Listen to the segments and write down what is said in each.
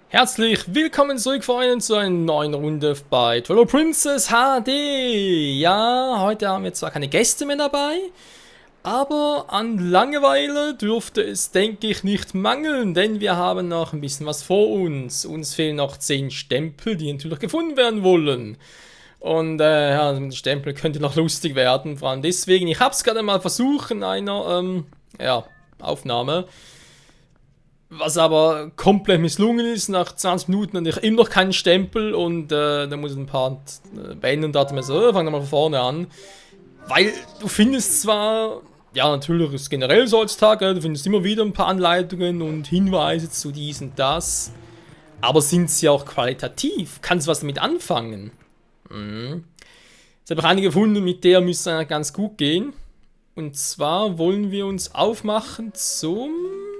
Herzlich willkommen zurück, Freunde, zu einer neuen Runde bei Twilight Princess HD. Ja, heute haben wir zwar keine Gäste mehr dabei, aber an Langeweile dürfte es, denke ich, nicht mangeln, denn wir haben noch ein bisschen was vor uns. Uns fehlen noch 10 Stempel, die natürlich gefunden werden wollen. Und ja, mit den Stempel könnte noch lustig werden, vor allem deswegen. Ich habe es gerade mal versucht in einer ja, Aufnahme. Was aber komplett misslungen ist, nach 20 Minuten hatte ich immer noch keinen Stempel und dann muss ich ein paar beenden und dachte mir so, fang doch mal von vorne an. Weil du findest zwar, ja natürlich ist generell so heutzutage, du findest immer wieder ein paar Anleitungen und Hinweise zu dies und das, aber sind sie auch qualitativ? Kannst du was damit anfangen? Jetzt habe ich einige gefunden, mit der müsste es ganz gut gehen. Und zwar wollen wir uns aufmachen zum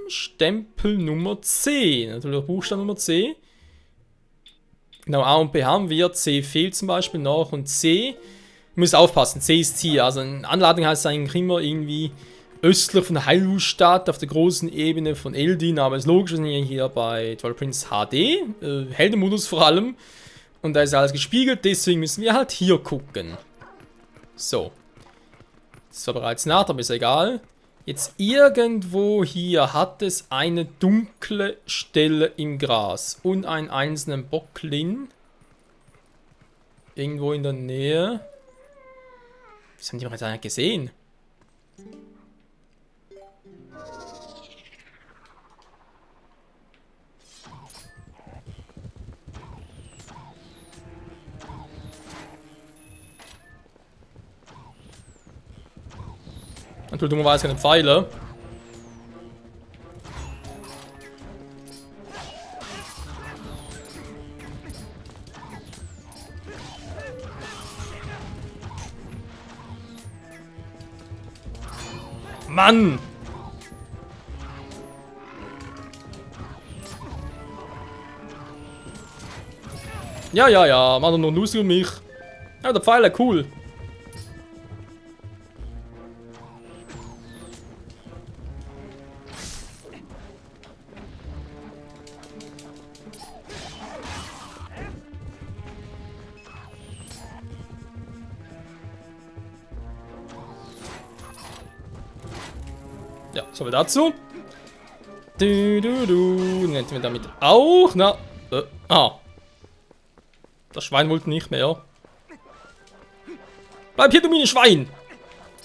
Stempel Nummer C. Natürlich Buchstabe Nummer C. Genau, A und B haben wir. C fehlt zum Beispiel noch. Und C, ihr müsst aufpassen, C ist hier. Also eine Anladung heißt eigentlich immer irgendwie östlich von der Heilungsstadt auf der großen Ebene von Eldin. Aber es ist logisch, wir sind hier bei Twilight Princess HD. Heldenmodus vor allem. Und da ist alles gespiegelt, deswegen müssen wir halt hier gucken. So. Das war bereits nach, aber ist egal. Jetzt irgendwo hier hat es eine dunkle Stelle im Gras und einen einzelnen Bocklin. Irgendwo in der Nähe. Das haben die doch jetzt eigentlich gesehen. Natürlich dummerweise keine Pfeile. Mann! Ja, mach doch nur lustig um mich. Ja, der Pfeiler, cool. Ja, so viel dazu. Nennt wir damit auch. Na. Das Schwein wollte nicht mehr. Bleib hier, du Mini-Schwein!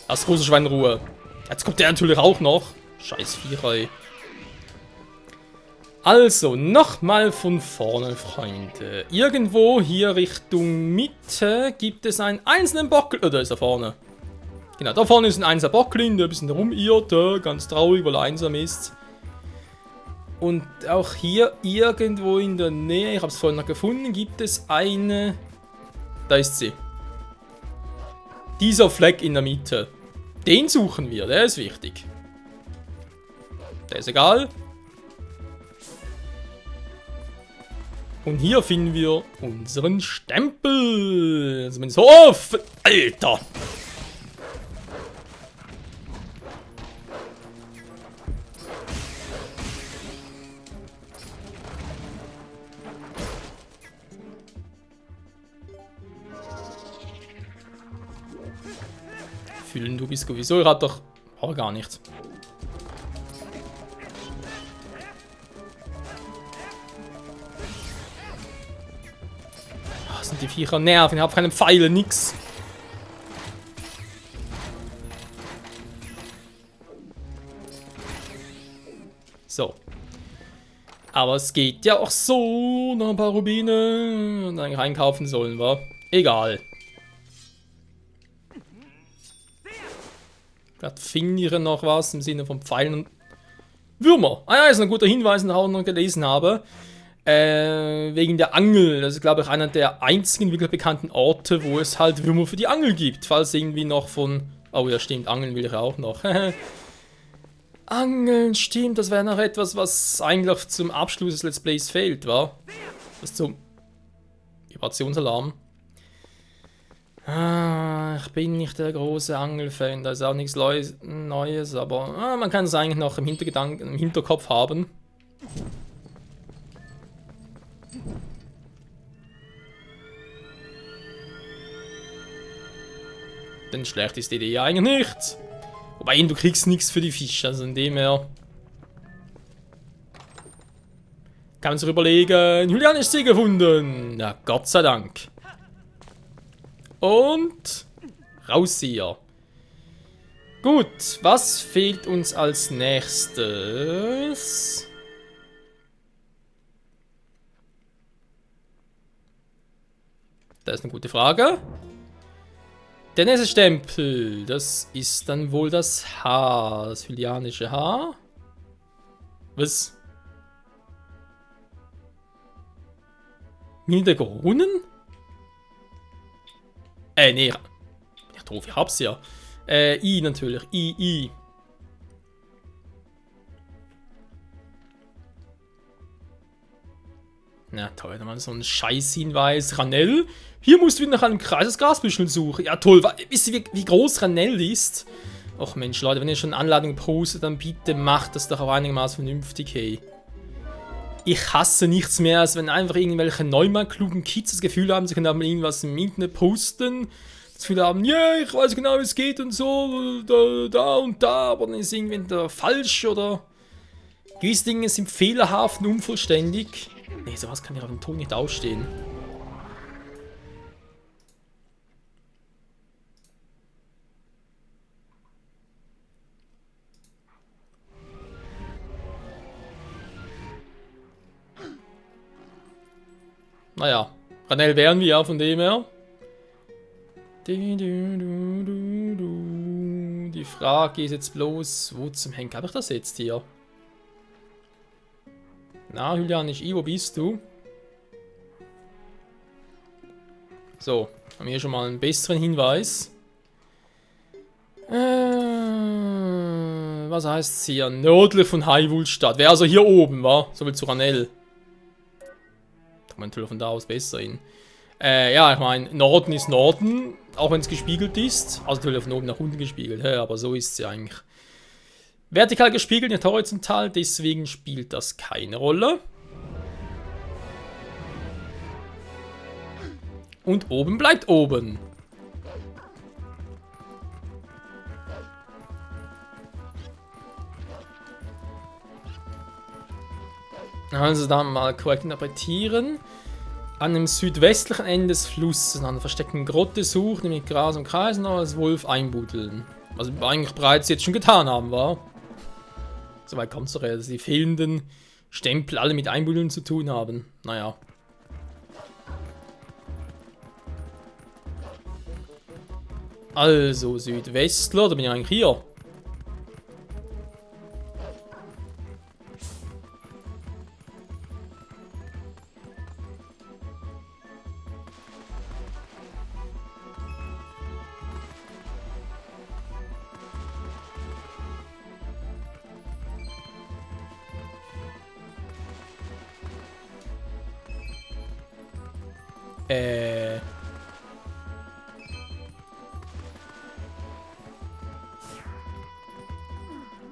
Das große Schwein in Ruhe. Jetzt kommt der natürlich auch noch. Scheiß Viecher. Also, nochmal von vorne, Freunde. Irgendwo hier Richtung Mitte gibt es einen einzelnen Bockel. Oh, da ist er vorne. Genau, da vorne ist ein einzelner Bocklin, der ein bisschen rumirrt, ganz traurig, weil er einsam ist. Und auch hier irgendwo in der Nähe, ich habe es vorhin noch gefunden, gibt es eine... Da ist sie. Dieser Fleck in der Mitte. Den suchen wir, der ist wichtig. Der ist egal. Und hier finden wir unseren Stempel. Also so, oh, Alter! Fühlen, du bist sowieso, ihr habt doch... Oh, gar nicht. Oh, sind die Viecher nerven, ich habe keine Pfeile, nix. So. Aber es geht ja auch so, noch ein paar Rubine und dann reinkaufen sollen wir. Egal. Vielleicht finden wir noch was im Sinne von Pfeilen und Würmer. Ah ja, ist ein guter Hinweis, den ich auch noch gelesen habe. Wegen der Angel. Das ist, glaube ich, einer der einzigen wirklich bekannten Orte, wo es halt Würmer für die Angel gibt. Falls irgendwie noch von... Oh ja, stimmt, Angeln will ich auch noch. Angeln, stimmt, das wäre noch etwas, was eigentlich zum Abschluss des Let's Plays fehlt, wa? Das zum... Vibrationsalarm. Ich bin nicht der große Angelfan, da ist auch nichts Neues, aber man kann es eigentlich noch im Hinterkopf haben. Denn schlecht ist die Idee eigentlich nicht. Wobei, du kriegst nichts für die Fische, also in dem her. Kann man sich überlegen. Julian ist sie gefunden. Na, Gott sei Dank. Und raus hier. Gut, was fehlt uns als nächstes? Das ist eine gute Frage. Der nächste Stempel, das ist dann wohl das Haar, das hylianische Haar. Was? Mine der Kronen? Nee. Ja, doof, ich hab's ja. I natürlich. I. Na toll, da mal so ein Scheißhinweis. Ranell. Hier musst du wieder nach einem Kreis des Grasbüschel suchen. Ja toll, wisst ihr, wie groß Ranell ist? Och Mensch, Leute, wenn ihr schon Anladungen postet, dann bitte macht das doch auch einigermaßen vernünftig, hey. Ich hasse nichts mehr, als wenn einfach irgendwelche neumar-klugen Kids das Gefühl haben, sie können mal irgendwas im Internet posten. Das Gefühl haben, ja, ich weiß genau, wie es geht und so, da und da, aber dann ist irgendwie entweder falsch oder gewisse Dinge sind fehlerhaft und unvollständig. Nee, sowas kann ich auf dem Ton nicht ausstehen. Naja, Ranell wären wir ja von dem her. Die Frage ist jetzt bloß, wo zum Henker habe ich das jetzt hier? Na, Julian, nicht I, wo bist du? So, haben wir hier schon mal einen besseren Hinweis. Was heißt es hier? Nördlich von Hyrule-Stadt. Wäre also hier oben, wa? So viel zu Ranell. Da kann man natürlich von da aus besser hin. Ja, ich meine, Norden ist Norden, auch wenn es gespiegelt ist. Also natürlich von oben nach unten gespiegelt, ja, aber so ist es ja eigentlich. Vertikal gespiegelt, nicht horizontal, deswegen spielt das keine Rolle. Und oben bleibt oben. Also dann mal korrekt interpretieren. An dem südwestlichen Ende des Flusses, an einer versteckten Grotte suchen, mit Gras und Kreisen als Wolf einbuddeln. Was wir eigentlich bereits jetzt schon getan haben, war. Soweit kommt es doch, dass die fehlenden Stempel alle mit Einbuddeln zu tun haben. Naja. Also, Südwestler, da bin ich eigentlich hier.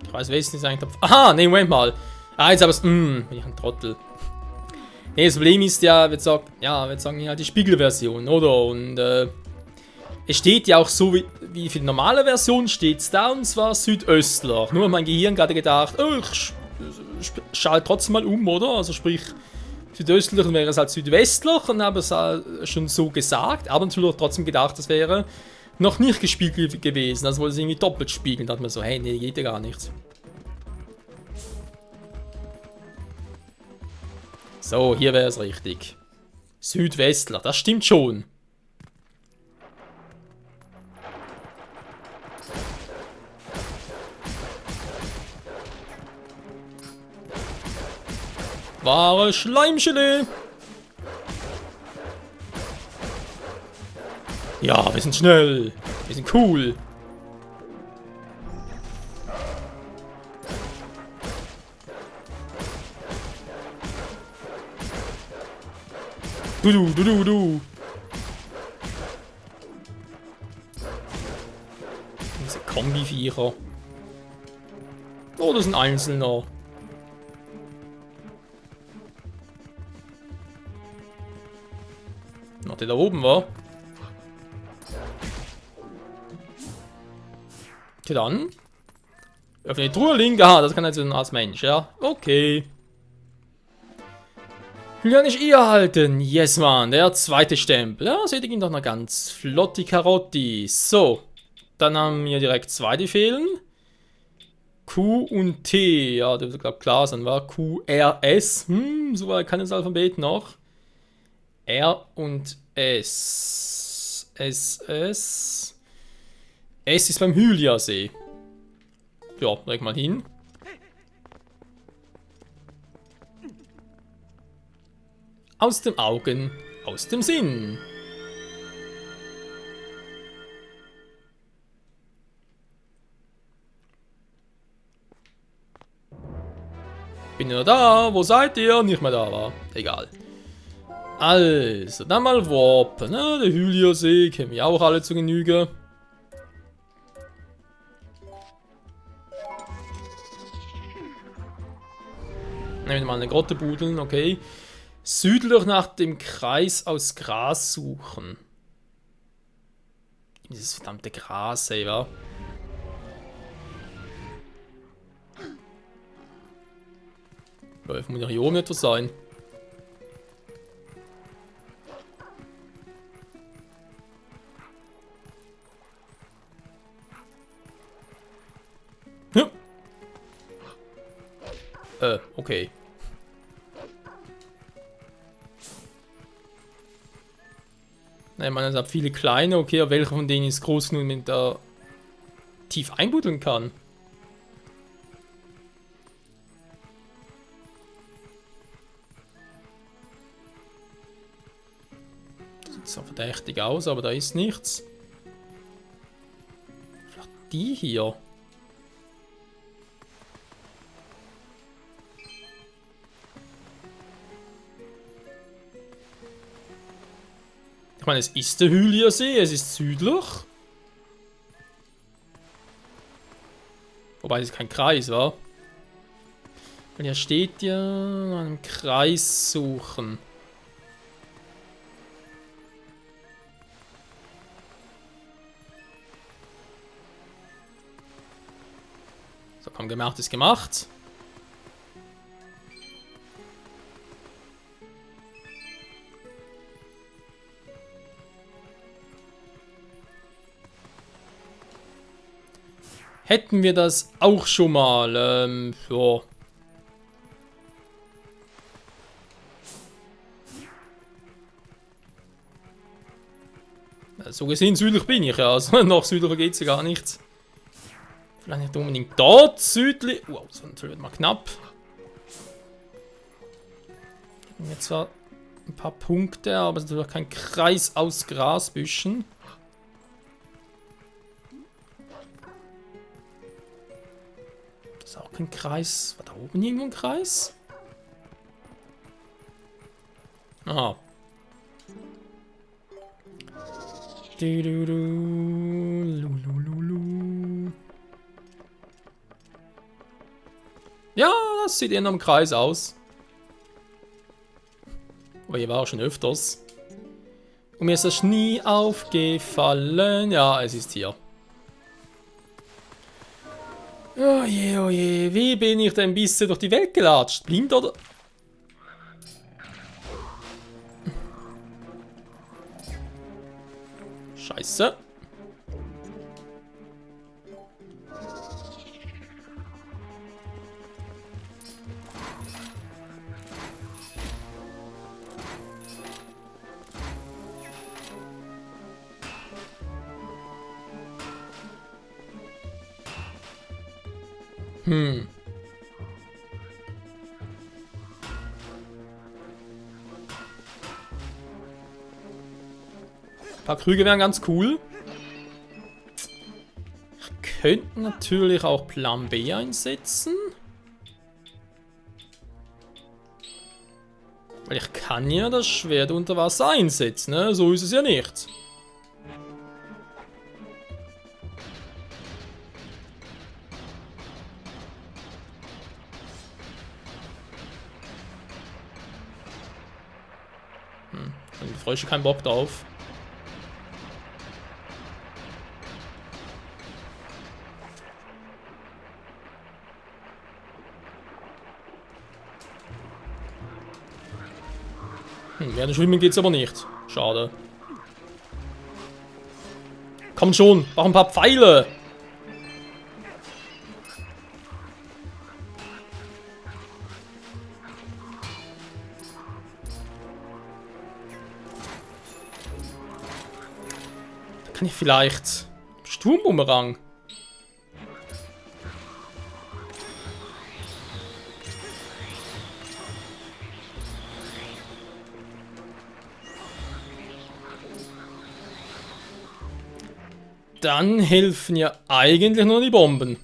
Ich weiß, Westen ist eigentlich... Aha, nee, Moment mal. Ah, jetzt aber... bin ich ein Trottel. Nee, das Problem ist ja, wir sagen ja die Spiegelversion, oder? Und es steht ja auch so, wie für die normale Version steht es da, und zwar Südöstler. Nur mein Gehirn gerade gedacht, oh, ich schalte trotzdem mal um, oder? Also sprich, Südöstler wäre es halt Südwestler, und habe es halt schon so gesagt, aber natürlich trotzdem gedacht, das wäre noch nicht gespiegelt gewesen, also wollte es irgendwie doppelt spiegeln. Da hat man so, hey, nee, geht ja gar nicht. So, hier wäre es richtig. Südwestler, das stimmt schon. Wahre Schleimgelee. Ja, wir sind schnell. Wir sind cool. Du. Diese Kombi-Viecher. Oh, das ist ein Einzelner. Noch der da oben war. Okay, dann. Öffne die Truhe, Link. Aha, das kann jetzt als Mensch, ja. Okay. Hylianisch erhalten. Yes, man. Der zweite Stempel. Ja, seht ihr ihn doch noch ganz flotti Karotti. So. Dann haben wir direkt zwei, die fehlen. Q und T. Ja, das wird, glaube ich, klar sein, war Q, R, S. So weit kann das Alphabet noch. R und S. S, S. S ist beim Hyliasee. Ja, leg mal hin. Aus den Augen, aus dem Sinn. Bin ja da, wo seid ihr? Nicht mehr da war. Egal. Also, dann mal warpen, ne? Der Hyliasee kennen wir auch alle zu Genüge. Nehmen wir mal eine Grotte budeln, okay. Südlich nach dem Kreis aus Gras suchen. Dieses verdammte Gras, ey, wa? Muss ja hier oben etwas sein. Ja. Okay. Nein, man hat viele kleine, okay, aber welcher von denen ist groß genug, damit da tief einbuddeln kann? Das sieht so verdächtig aus, aber da ist nichts. Vielleicht die hier. Ich meine, es ist der Hyliasee, es ist südlich. Wobei es kein Kreis war. Weil hier steht ja, einen Kreis suchen. So, komm, gemacht ist gemacht. Hätten wir das auch schon mal, ja. So gesehen südlich bin ich ja, also noch südlicher geht es ja gar nichts. Vielleicht nicht unbedingt dort südlich. Wow, das wird mal knapp. Hätten wir zwar ein paar Punkte, aber es ist natürlich kein Kreis aus Grasbüschen. Das ist auch kein Kreis. War da oben irgendwo ein Kreis? Aha. Ja, das sieht eher nach einem Kreis aus. Aber hier war auch schon öfters. Und mir ist das nie aufgefallen. Ja, es ist hier. Oh je, wie bin ich denn bisher durch die Welt gelatscht? Blind oder? Scheiße. Ein paar Krüge wären ganz cool. Ich könnte natürlich auch Plan B einsetzen. Weil ich kann ja das Schwert unter Wasser einsetzen, ne? So ist es ja nicht. Die Frösche keinen Bock drauf. Während Schwimmen geht's aber nicht. Schade. Komm schon, mach ein paar Pfeile. Da kann ich vielleicht Sturmbumerang. Dann helfen ja eigentlich nur die Bomben.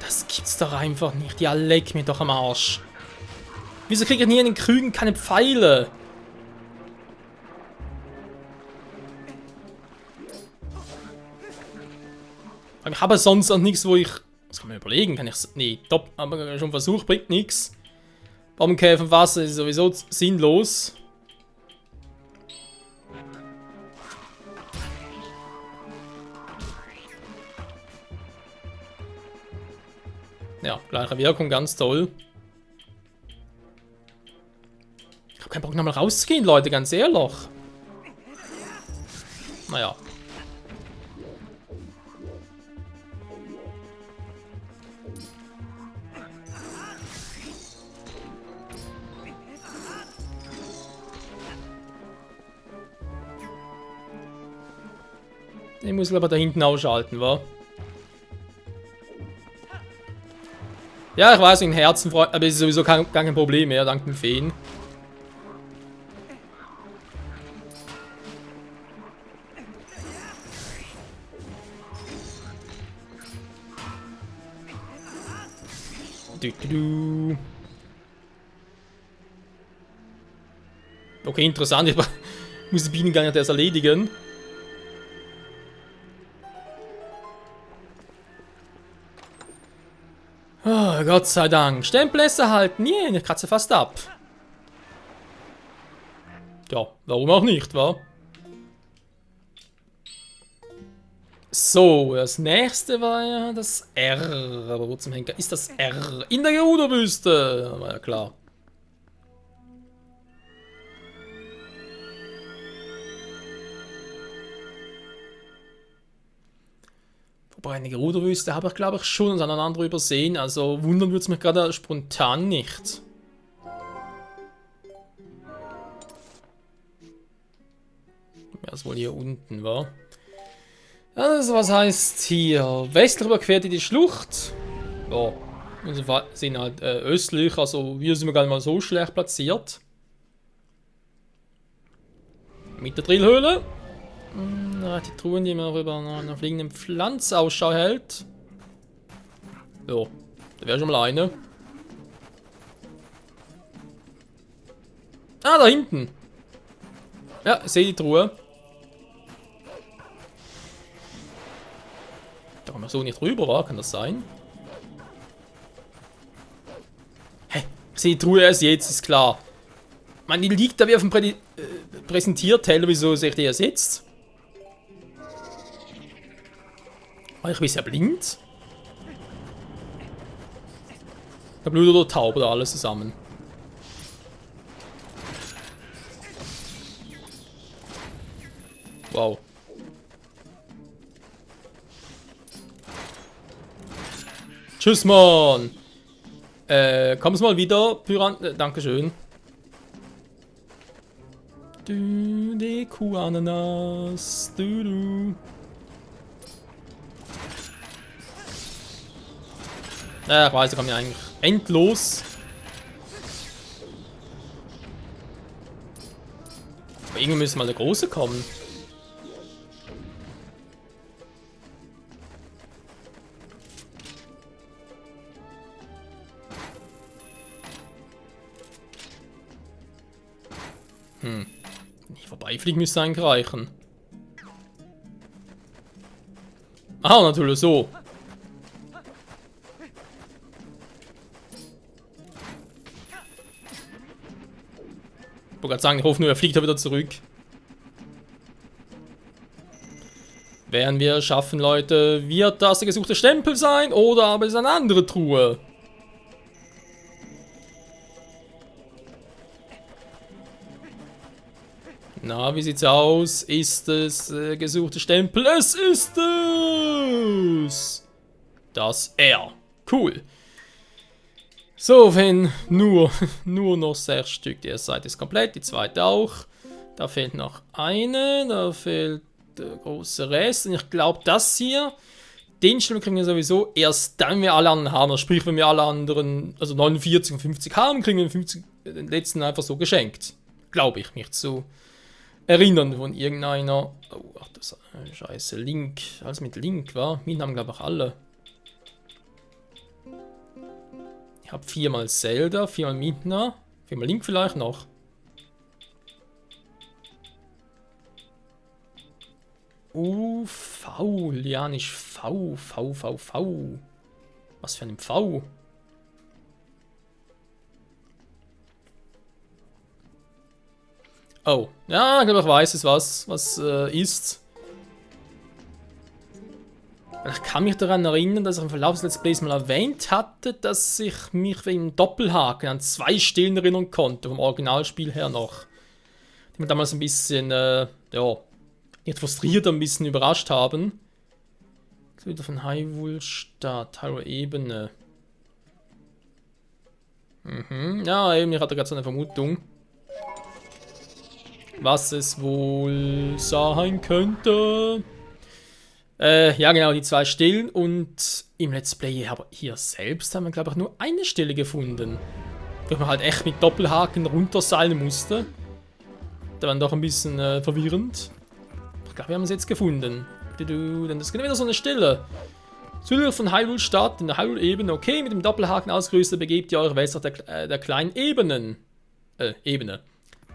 Das gibt's doch einfach nicht. Ja, leck mir doch am Arsch. Wieso kriege ich hier in den Krügen keine Pfeile? Ich habe sonst auch nichts, wo ich... Das kann man überlegen, kann ich... Nee, top, aber schon versucht, bringt nichts. Bombenkäfer im Wasser ist sowieso sinnlos. Ja, gleiche Wirkung, ganz toll. Ich habe keinen Bock nochmal rauszugehen, Leute, ganz ehrlich. Naja. Ich muss aber da hinten ausschalten, wa? Ja, ich weiß, in Herzen freut, aber es ist sowieso gar kein Problem mehr, dank dem Feen. Okay, interessant, ich muss die Bienen gar nicht erst erledigen. Oh, Gott sei Dank. Stempellässe halten. Yeah, ich kratze fast ab. Ja, warum auch nicht, wa? So, das nächste war ja das R. Aber wo zum Henker ist das R? In der Gerudo-Wüste. War ja klar. Wobei eine Gerudo-Wüste habe ich, glaube ich, schon und eine andere übersehen. Also wundern würde es mich gerade spontan nicht. Ja, das wohl hier unten war. Also, was heißt hier? Westlich überquert ihr die Schlucht. Ja, wir sind halt östlich, also wir sind gar nicht mal so schlecht platziert. Mit der Drillhöhle. Die Truhen, die man über einer fliegenden Pflanze Ausschau hält. So, da wäre schon mal eine. Ah, da hinten. Ja, ich sehe die Truhe. Da kommen wir so nicht rüber, wa? Kann das sein? Hä? Ich sehe die Truhe erst jetzt, ist klar. Man, die liegt da wie auf dem Präsentierteller, wieso sehe ich die erst jetzt? War ich bisher blind? Der Blut oder taub oder alles zusammen. Wow. Tschüss, Mann! Kommst mal wieder, Pyran... Dankeschön. Du, die Kuh-Ananas. Du. Ja, ich weiß, da kommen ja eigentlich endlos. Aber irgendwie müssen mal der Große kommen. Nicht vorbeifliegen müsste eigentlich reichen. Ah, natürlich so. Ich wollte gerade sagen, ich hoffe nur, er fliegt da wieder zurück. Werden wir es schaffen, Leute? Wird das der gesuchte Stempel sein oder aber ist es eine andere Truhe? Na, wie sieht's aus? Ist es gesuchte Stempel? Es ist es! Das R. Cool. So, wenn nur noch 6 Stück. Die erste Seite ist komplett, die zweite auch. Da fehlt noch eine, da fehlt der große Rest. Und ich glaube, das hier, den Stempel kriegen wir sowieso erst dann, wenn wir alle anderen haben. Also sprich, wenn wir alle anderen, also 49 und 50 haben, kriegen wir den letzten einfach so geschenkt. Glaube ich, mich zu erinnern von irgendeiner. Oh, ach, das scheiße, Link. Alles mit Link, war? Minen haben, glaube ich, alle. Ich habe 4-mal Zelda, 4-mal Midna, 4-mal Link vielleicht noch. V, Lianisch V. Was für ein V? Oh, ja, ich glaube, ich weiß es, was ist. Ich kann mich daran erinnern, dass ich im Verlauf des Let's Plays mal erwähnt hatte, dass ich mich wegen Doppelhaken an 2 Stellen erinnern konnte, vom Originalspiel her noch. Die mich damals ein bisschen, ja, nicht frustriert, ein bisschen überrascht haben. Jetzt wieder von Hyrule Stadt, Hyrule Ebene. Ja, eben, ich hatte gerade so eine Vermutung, was es wohl sein könnte. Ja genau, die 2 Stellen und im Let's Play aber hier selbst haben wir, glaube ich, nur eine Stelle gefunden. Wo man halt echt mit Doppelhaken runterseilen musste. Da war doch ein bisschen verwirrend. Ich glaube, wir haben es jetzt gefunden. Denn das ist wieder so eine Stelle. Südlich von Hyrule Stadt, in der Hyrule-Ebene. Okay, mit dem Doppelhaken ausgerüstet begebt ihr eure Welt der kleinen Ebene.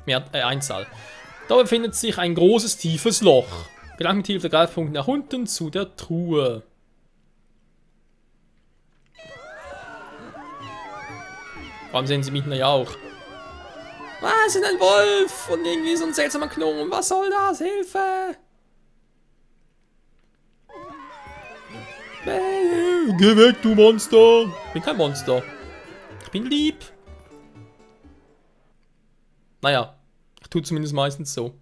Mehr Einzahl. Da befindet sich ein großes, tiefes Loch. Gelangt mit Hilfe der Greifpunkte nach unten zu der Truhe. Warum sehen sie mich ja auch? Was ist ein Wolf? Und irgendwie so ein seltsamer Gnome. Was soll das? Hilfe! Geh weg, du Monster! Ich bin kein Monster. Ich bin lieb. Naja, ich tue zumindest meistens so.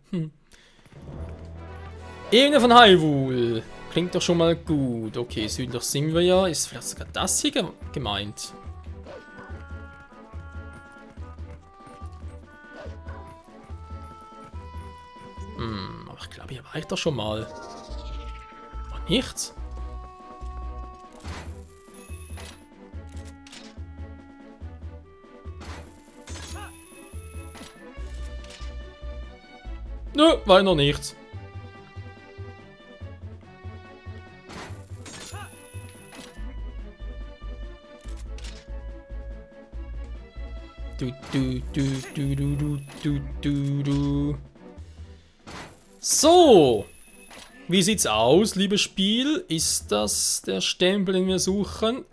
Ebene von Hyrule. Klingt doch schon mal gut. Okay, südlich sind wir ja. Ist vielleicht sogar das hier gemeint? Aber ich glaube, hier war ich doch schon mal. War nichts? Nö, war noch nichts. So, wie sieht's aus, liebes Spiel? Ist das der Stempel, den wir suchen?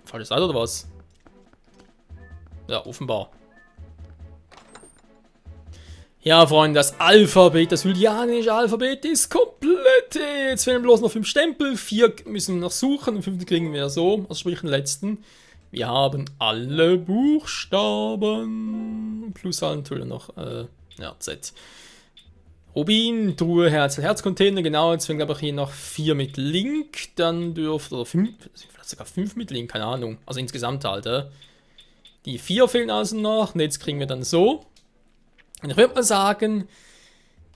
Falsche Seite oder was? Ja, offenbar. Ja, Freunde, das Alphabet, das julianische Alphabet ist komplett. Jetzt fehlen bloß noch 5 Stempel, 4 müssen wir noch suchen und 5 kriegen wir so, also sprich den letzten. Wir haben alle Buchstaben. Plus halt natürlich noch, ja, Z. Rubin, Truhe, Herz, Herzcontainer, genau. Jetzt fehlen, glaube ich, hier noch 4 mit Link. Dann dürfte, oder 5, vielleicht sogar 5 mit Link, keine Ahnung. Also insgesamt halt, Die 4 fehlen also noch. Und jetzt kriegen wir dann so. Und ich würde mal sagen,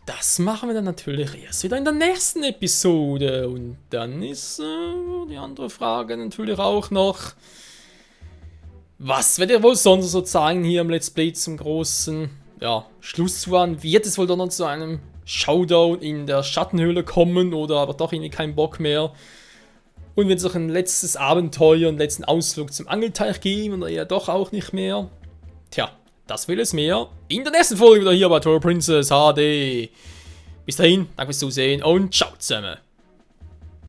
das machen wir dann natürlich erst wieder in der nächsten Episode. Und dann ist die andere Frage natürlich auch noch, was werdet ihr wohl sonst so zeigen hier im Let's Play zum großen, ja, Schluss zu an? Wird es wohl doch noch zu einem Showdown in der Schattenhöhle kommen oder aber doch irgendwie keinen Bock mehr? Und wird es noch ein letztes Abenteuer und letzten Ausflug zum Angelteich geben oder eher doch auch nicht mehr? Tja, das will es mehr in der nächsten Folge wieder hier bei Twilight Princess HD. Bis dahin, danke fürs Zusehen und ciao zusammen.